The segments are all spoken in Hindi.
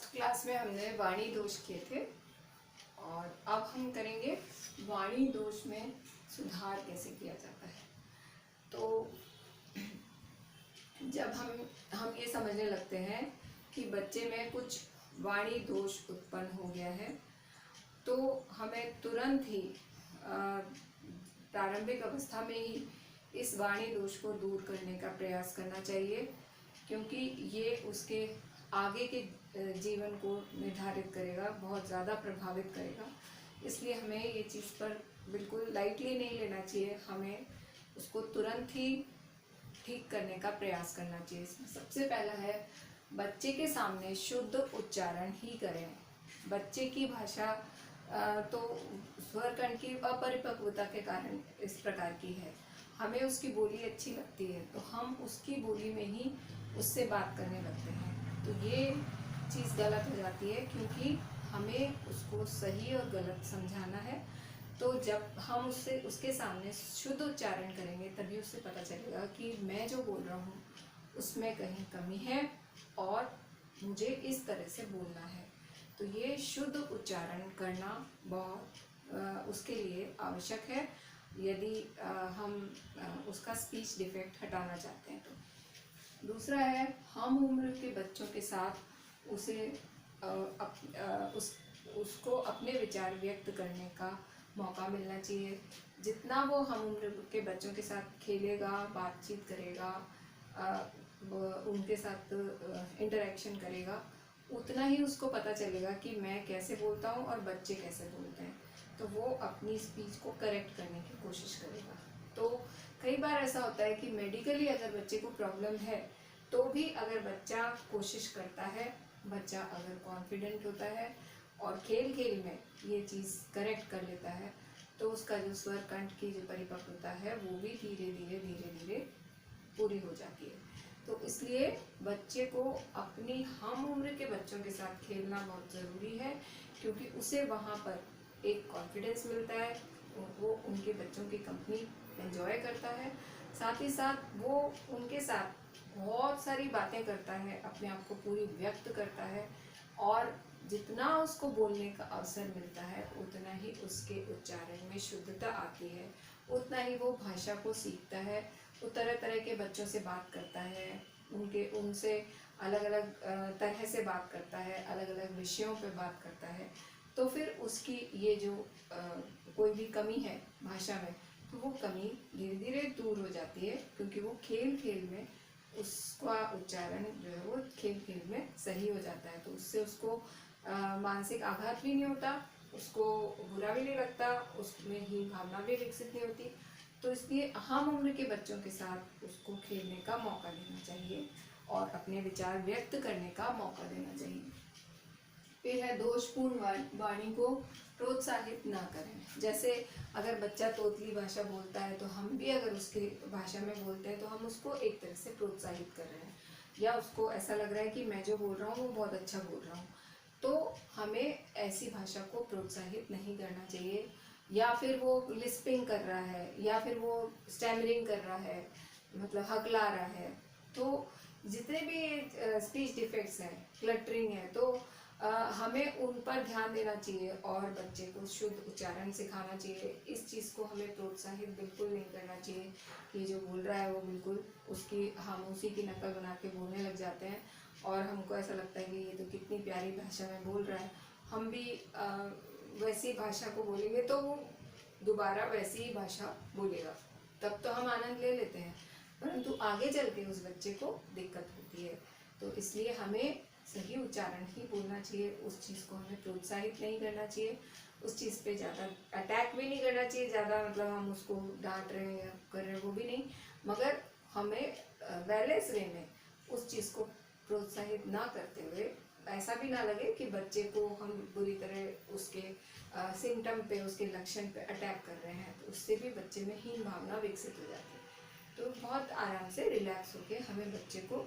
लास्ट क्लास में हमने वाणी दोष किए थे और अब हम करेंगे वाणी दोष में सुधार कैसे किया जाता है। तो जब हम ये समझने लगते हैं कि बच्चे में कुछ वाणी दोष उत्पन्न हो गया है तो हमें तुरंत ही प्रारंभिक अवस्था में ही इस वाणी दोष को दूर करने का प्रयास करना चाहिए, क्योंकि ये उसके आगे के जीवन को निर्धारित करेगा, बहुत ज़्यादा प्रभावित करेगा। इसलिए हमें ये चीज़ पर बिल्कुल लाइटली नहीं लेना चाहिए, हमें उसको तुरंत ही ठीक करने का प्रयास करना चाहिए। इसमें सबसे पहला है, बच्चे के सामने शुद्ध उच्चारण ही करें। बच्चे की भाषा तो स्वरकंठ की अपरिपक्वता के कारण इस प्रकार की है, हमें उसकी बोली अच्छी लगती है तो हम उसकी बोली में ही उससे बात करने लगते हैं, तो ये चीज़ गलत हो जाती है, क्योंकि हमें उसको सही और गलत समझाना है। तो जब हम उसके सामने शुद्ध उच्चारण करेंगे तभी उससे पता चलेगा कि मैं जो बोल रहा हूँ उसमें कहीं कमी है और मुझे इस तरह से बोलना है। तो ये शुद्ध उच्चारण करना बहुत उसके लिए आवश्यक है, यदि हम उसका स्पीच डिफेक्ट हटाना चाहते हैं तो। दूसरा है, हम उम्र के बच्चों के साथ उसको अपने विचार व्यक्त करने का मौका मिलना चाहिए। जितना वो हम उम्र के बच्चों के साथ खेलेगा, बातचीत करेगा, उनके साथ इंटरेक्शन करेगा, उतना ही उसको पता चलेगा कि मैं कैसे बोलता हूँ और बच्चे कैसे बोलते हैं, तो वो अपनी स्पीच को करेक्ट करने की कोशिश करेगा। तो कई बार ऐसा होता है कि मेडिकली अगर बच्चे को प्रॉब्लम है तो भी अगर बच्चा कोशिश करता है, बच्चा अगर कॉन्फिडेंट होता है और खेल खेल में ये चीज़ करेक्ट कर लेता है, तो उसका जो स्वर कंठ की जो परिपक्वता है वो भी धीरे धीरे पूरी हो जाती है। तो इसलिए बच्चे को अपनी हम उम्र के बच्चों के साथ खेलना बहुत ज़रूरी है, क्योंकि उसे वहाँ पर एक कॉन्फिडेंस मिलता है, वो उनके बच्चों की कंपनी एंजॉय करता है, साथ ही साथ वो उनके साथ बहुत सारी बातें करता है, अपने आप को पूरी व्यक्त करता है, और जितना उसको बोलने का अवसर मिलता है उतना ही उसके उच्चारण में शुद्धता आती है, उतना ही वो भाषा को सीखता है, वो तरह तरह के बच्चों से बात करता है, उनसे अलग अलग तरह से बात करता है, अलग अलग विषयों पे बात करता है। तो फिर उसकी ये जो कोई भी कमी है भाषा में, तो वो कमी धीरे धीरे दूर हो जाती है, क्योंकि वो खेल खेल में उसका उच्चारण जो है वो खेल खेल में सही हो जाता है। तो उससे उसको मानसिक आघात भी नहीं होता, उसको बुरा भी नहीं लगता, उसमें ही भावना भी विकसित नहीं होती। तो इसलिए हम उम्र के बच्चों के साथ उसको खेलने का मौका देना चाहिए और अपने विचार व्यक्त करने का मौका देना चाहिए। फिर है, दोषपूर्ण वाणी को प्रोत्साहित ना करें। जैसे अगर बच्चा तोतली भाषा बोलता है तो हम भी अगर उसकी भाषा में बोलते हैं तो हम उसको एक तरह से प्रोत्साहित कर रहे हैं, या उसको ऐसा लग रहा है कि मैं जो बोल रहा हूँ वो बहुत अच्छा बोल रहा हूँ, तो हमें ऐसी भाषा को प्रोत्साहित नहीं करना चाहिए। या फिर वो लिस्पिंग कर रहा है, या फिर वो स्टैमरिंग कर रहा है, मतलब हकला रहा है, तो जितने भी स्पीच डिफेक्ट्स हैं, क्लटरिंग है, तो हमें उन पर ध्यान देना चाहिए और बच्चे को शुद्ध उच्चारण सिखाना चाहिए। इस चीज़ को हमें प्रोत्साहित बिल्कुल नहीं करना चाहिए कि जो बोल रहा है वो बिल्कुल हम उसी की नकल बना के बोलने लग जाते हैं और हमको ऐसा लगता है कि ये तो कितनी प्यारी भाषा में बोल रहा है, हम भी वैसी भाषा को बोलेंगे तो वो दोबारा वैसी ही भाषा बोलेगा, तब तो हम आनंद ले लेते हैं, परंतु आगे चल के उस बच्चे को दिक्कत होती है। तो इसलिए हमें सही उच्चारण ही बोलना चाहिए, उस चीज़ को हमें प्रोत्साहित नहीं करना चाहिए, उस चीज़ पे ज़्यादा अटैक भी नहीं करना चाहिए, ज़्यादा मतलब हम उसको डांट रहे हैं या कर रहे हैं वो भी नहीं, मगर हमें बैलेंस वे में उस चीज़ को प्रोत्साहित ना करते हुए ऐसा भी ना लगे कि बच्चे को हम बुरी तरह उसके सिम्टम पे, उसके लक्षण पे अटैक कर रहे हैं, तो उससे भी बच्चे में हीन भावना विकसित हो जाती है। तो बहुत आराम से रिलैक्स होके हमें बच्चे को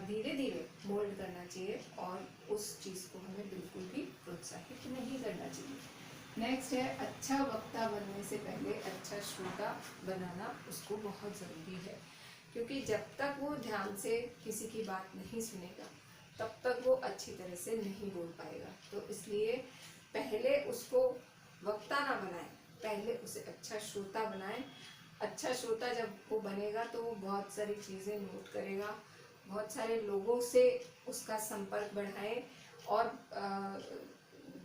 धीरे धीरे मोल्ड करना चाहिए और उस चीज़ को हमें बिल्कुल भी प्रोत्साहित नहीं करना चाहिए। नेक्स्ट है, अच्छा वक्ता बनने से पहले अच्छा श्रोता बनाना उसको बहुत ज़रूरी है, क्योंकि जब तक वो ध्यान से किसी की बात नहीं सुनेगा तब तक वो अच्छी तरह से नहीं बोल पाएगा। तो इसलिए पहले उसको वक्ता ना बनाए, पहले उसे अच्छा श्रोता बनाए। अच्छा श्रोता जब वो बनेगा तो वो बहुत सारी चीज़ें नोट करेगा, बहुत सारे लोगों से उसका संपर्क बढ़ाए, और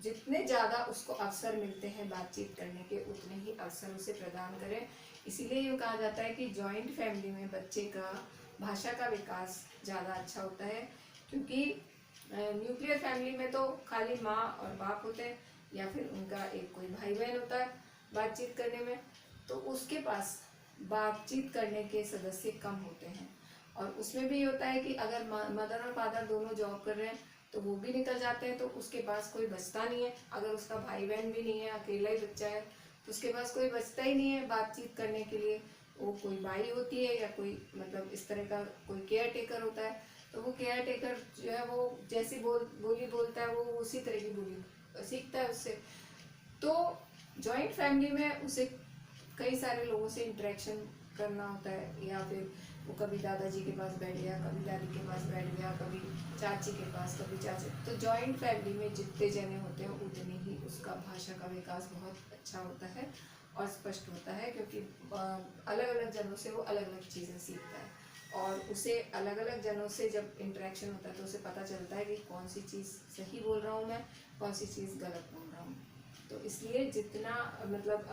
जितने ज़्यादा उसको अवसर मिलते हैं बातचीत करने के, उतने ही अवसर उसे प्रदान करें। इसीलिए ये कहा जाता है कि जॉइंट फैमिली में बच्चे का भाषा का विकास ज़्यादा अच्छा होता है, क्योंकि न्यूक्लियर फैमिली में तो खाली माँ और बाप होते हैं, या फिर उनका एक कोई भाई बहन होता है बातचीत करने में, तो उसके पास बातचीत करने के सदस्य कम होते हैं। और उसमें भी होता है कि अगर मदर और फादर दोनों जॉब कर रहे हैं तो वो भी निकल जाते हैं, तो उसके पास कोई बचता नहीं है। अगर उसका भाई बहन भी नहीं है, अकेला ही बच्चा है, तो उसके पास कोई बचता ही नहीं है बातचीत करने के लिए। वो कोई बाई होती है या कोई मतलब इस तरह का कोई केयर टेकर होता है, तो वो केयर टेकर जो है वो जैसी बोली बोलता है वो उसी तरह की बोली सीखता है उससे। तो जॉइंट फैमिली में उसे कई सारे लोगों से इंटरेक्शन करना होता है, या फिर वो कभी दादाजी के पास बैठ गया, कभी दादी के पास बैठ गया, कभी चाची के पास, कभी चाचा। तो जॉइंट फैमिली में जितने जने होते हैं उतनी ही उसका भाषा का विकास बहुत अच्छा होता है और स्पष्ट होता है, क्योंकि अलग अलग जनों से वो अलग अलग चीज़ें सीखता है, और उसे अलग अलग जनों से जब इंटरेक्शन होता है तो उसे पता चलता है कि कौन सी चीज़ सही बोल रहा हूँ मैं, कौन सी चीज़ गलत बोल रहा हूँ। तो इसलिए जितना मतलब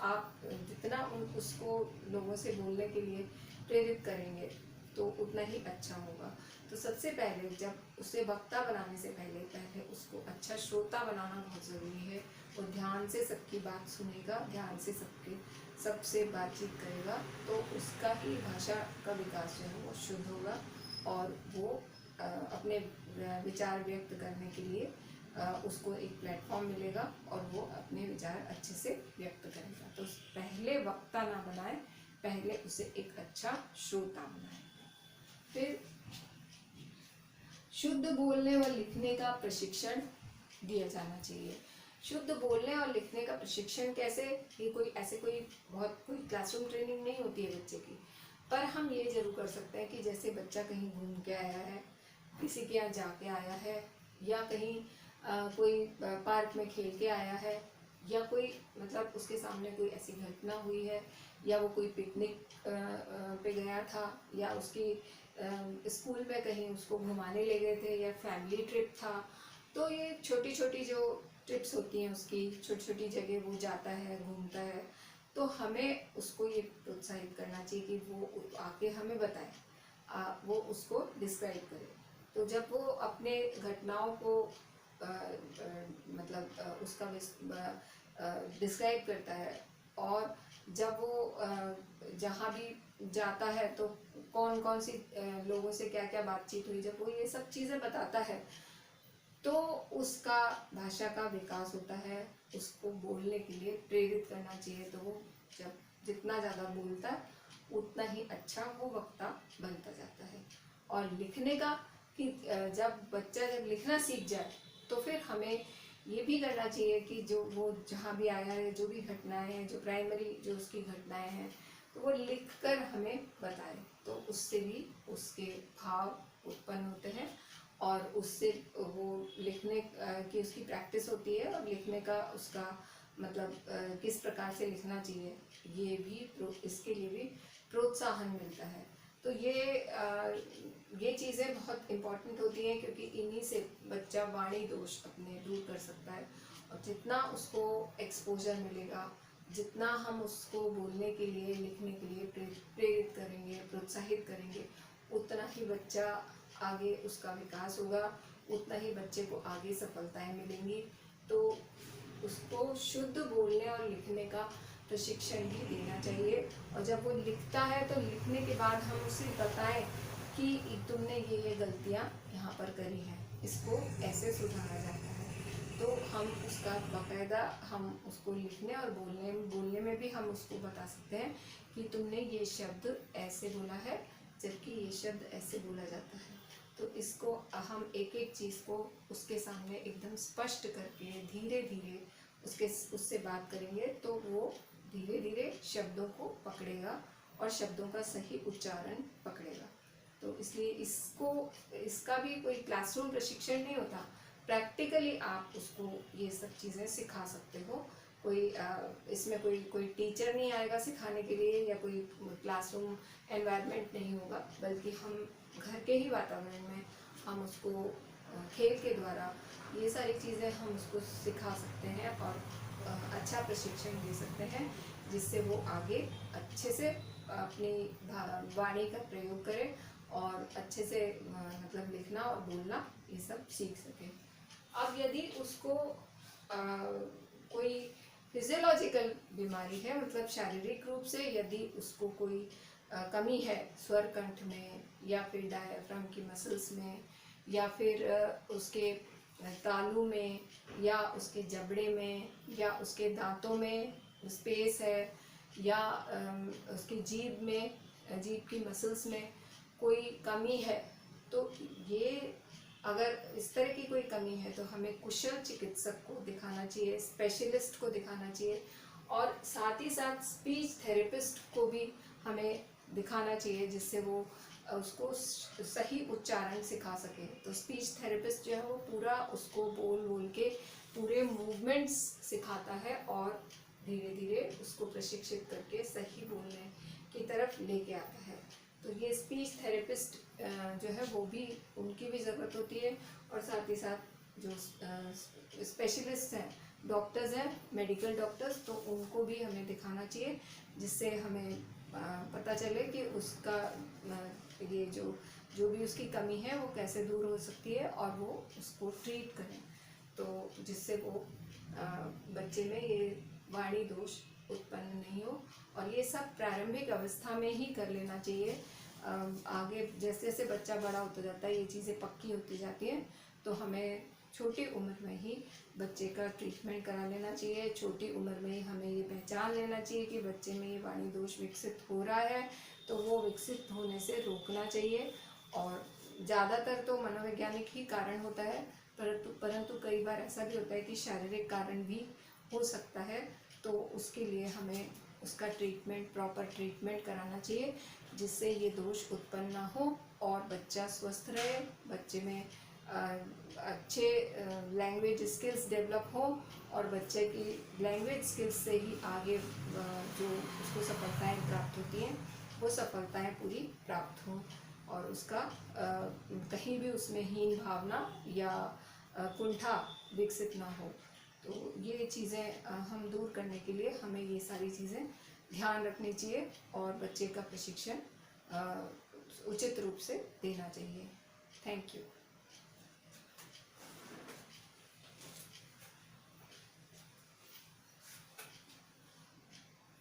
आप जितना उसको लोगों से बोलने के लिए प्रेरित करेंगे तो उतना ही अच्छा होगा। तो सबसे पहले जब उसे वक्ता बनाने से पहले उसको अच्छा श्रोता बनाना बहुत ज़रूरी है। वो ध्यान से सबकी बात सुनेगा, ध्यान से सबसे बातचीत करेगा, तो उसका ही भाषा का विकास जो है वो शुद्ध होगा, और वो अपने विचार व्यक्त करने के लिए उसको एक प्लेटफॉर्म मिलेगा और वो अपने विचार अच्छे से व्यक्त करेगा। तो पहले वक्ता ना बनाए, पहले उसे एक अच्छा श्रोता बनाए। फिर शुद्ध बोलने व लिखने का प्रशिक्षण दिया जाना चाहिए। शुद्ध बोलने और लिखने का प्रशिक्षण कैसे? ये कोई क्लासरूम ट्रेनिंग नहीं होती है बच्चे की, पर हम ये जरूर कर सकते हैं कि जैसे बच्चा कहीं घूम के आया है, किसी के यहाँ जाके आया है, या कहीं कोई पार्क में खेल के आया है, या कोई मतलब उसके सामने कोई ऐसी घटना हुई है, या वो कोई पिकनिक पे गया था, या उसकी स्कूल में कहीं उसको घुमाने ले गए थे, या फैमिली ट्रिप था। तो ये छोटी छोटी जो ट्रिप्स होती हैं उसकी, छोटी छोटी जगह वो जाता है, घूमता है, तो हमें उसको ये प्रोत्साहित करना चाहिए कि वो आके हमें बताए, वो उसको डिस्क्राइब करे। तो जब वो अपने घटनाओं को मतलब उसका डिस्क्राइब करता है, और जब वो जहाँ भी जाता है तो कौन कौन सी लोगों से क्या क्या बातचीत हुई, जब वो ये सब चीज़ें बताता है तो उसका भाषा का विकास होता है। उसको बोलने के लिए प्रेरित करना चाहिए। तो वो जब जितना ज़्यादा बोलता है उतना ही अच्छा वो वक्ता बनता जाता है। और लिखने का कि जब बच्चा लिखना सीख जाए तो फिर हमें ये भी करना चाहिए कि जो वो जहाँ भी आया है, जो भी घटनाएं हैं, जो प्राइमरी जो उसकी घटनाएं हैं, तो वो लिख कर हमें बताए, तो उससे भी उसके भाव उत्पन्न होते हैं, और उससे वो लिखने की उसकी प्रैक्टिस होती है, और लिखने का उसका मतलब किस प्रकार से लिखना चाहिए ये भी इसके लिए भी प्रोत्साहन मिलता है। तो ये चीज़ें बहुत इम्पोर्टेंट होती हैं, क्योंकि इन्हीं से बच्चा वाणी दोष अपने दूर कर सकता है। और जितना उसको एक्सपोजर मिलेगा, जितना हम उसको बोलने के लिए, लिखने के लिए प्रेरित करेंगे, प्रोत्साहित करेंगे, उतना ही बच्चा आगे उसका विकास होगा, उतना ही बच्चे को आगे सफलताएं मिलेंगी। तो उसको शुद्ध बोलने और लिखने का प्रशिक्षण भी देना चाहिए। और जब वो लिखता है तो लिखने के बाद हम उसे बताएं कि तुमने ये गलतियां यहाँ पर करी हैं, इसको ऐसे सुधारा जाता है। तो हम उसका बाकायदा हम उसको लिखने और बोलने में भी हम उसको बता सकते हैं कि तुमने ये शब्द ऐसे बोला है, जबकि ये शब्द ऐसे बोला जाता है। तो इसको हम एक एक चीज़ को उसके सामने एकदम स्पष्ट करके धीरे धीरे उससे बात करेंगे, तो वो धीरे धीरे शब्दों को पकड़ेगा और शब्दों का सही उच्चारण पकड़ेगा। तो इसलिए इसका भी कोई क्लासरूम प्रशिक्षण नहीं होता, प्रैक्टिकली आप उसको ये सब चीज़ें सिखा सकते हो। इसमें कोई टीचर नहीं आएगा सिखाने के लिए, या कोई क्लासरूम एनवायरनमेंट नहीं होगा, बल्कि हम घर के ही वातावरण में हम उसको खेल के द्वारा ये सारी चीज़ें हम उसको सिखा सकते हैं और अच्छा प्रशिक्षण दे सकते हैं, जिससे वो आगे अच्छे से अपनी वाणी का प्रयोग करे और अच्छे से मतलब लिखना और बोलना ये सब सीख सके। अब यदि उसको कोई फिजियोलॉजिकल बीमारी है, मतलब शारीरिक रूप से यदि उसको कोई कमी है स्वर कंठ में, या फिर डायफ्राम की मसल्स में, या फिर उसके तालू में, या उसके जबड़े में, या उसके दांतों में स्पेस है, या उसकी जीभ में, जीभ की मसल्स में कोई कमी है, तो ये अगर इस तरह की कोई कमी है तो हमें कुशल चिकित्सक को दिखाना चाहिए, स्पेशलिस्ट को दिखाना चाहिए, और साथ ही साथ स्पीच थेरेपिस्ट को भी हमें दिखाना चाहिए, जिससे वो उसको सही उच्चारण सिखा सके। तो स्पीच थेरेपिस्ट जो है वो पूरा उसको बोल बोल के पूरे मूवमेंट्स सिखाता है और धीरे धीरे उसको प्रशिक्षित करके सही बोलने की तरफ लेके आता है। तो ये स्पीच थेरेपिस्ट जो है वो भी, उनकी भी ज़रूरत होती है, और साथ ही साथ जो स्पेशलिस्ट हैं, डॉक्टर्स हैं, मेडिकल डॉक्टर्स, तो उनको भी हमें दिखाना चाहिए, जिससे हमें पता चले कि उसका ये जो भी उसकी कमी है वो कैसे दूर हो सकती है, और वो उसको ट्रीट करें, तो जिससे वो बच्चे में ये वाणी दोष उत्पन्न नहीं हो। और ये सब प्रारंभिक अवस्था में ही कर लेना चाहिए। आगे जैसे जैसे बच्चा बड़ा होता जाता है, ये चीज़ें पक्की होती जाती हैं, तो हमें छोटी उम्र में ही बच्चे का ट्रीटमेंट करा लेना चाहिए। छोटी उम्र में ही हमें ये पहचान लेना चाहिए कि बच्चे में ये वाणी दोष विकसित हो रहा है, तो वो विकसित होने से रोकना चाहिए। और ज़्यादातर तो मनोवैज्ञानिक ही कारण होता है, परंतु कई बार ऐसा भी होता है कि शारीरिक कारण भी हो सकता है, तो उसके लिए हमें उसका ट्रीटमेंट, प्रॉपर ट्रीटमेंट कराना चाहिए, जिससे ये दोष उत्पन्न ना हो और बच्चा स्वस्थ रहे, बच्चे में अच्छे लैंग्वेज स्किल्स डेवलप हो, और बच्चे की लैंग्वेज स्किल्स से ही आगे जो उसको सफलताएं प्राप्त होती हैं वो सफलताएं पूरी प्राप्त हों, और उसका कहीं भी उसमें हीन भावना या कुंठा विकसित ना हो। तो ये चीज़ें हम दूर करने के लिए हमें ये सारी चीज़ें ध्यान रखनी चाहिए, और बच्चे का प्रशिक्षण उचित रूप से देना चाहिए। Thank you.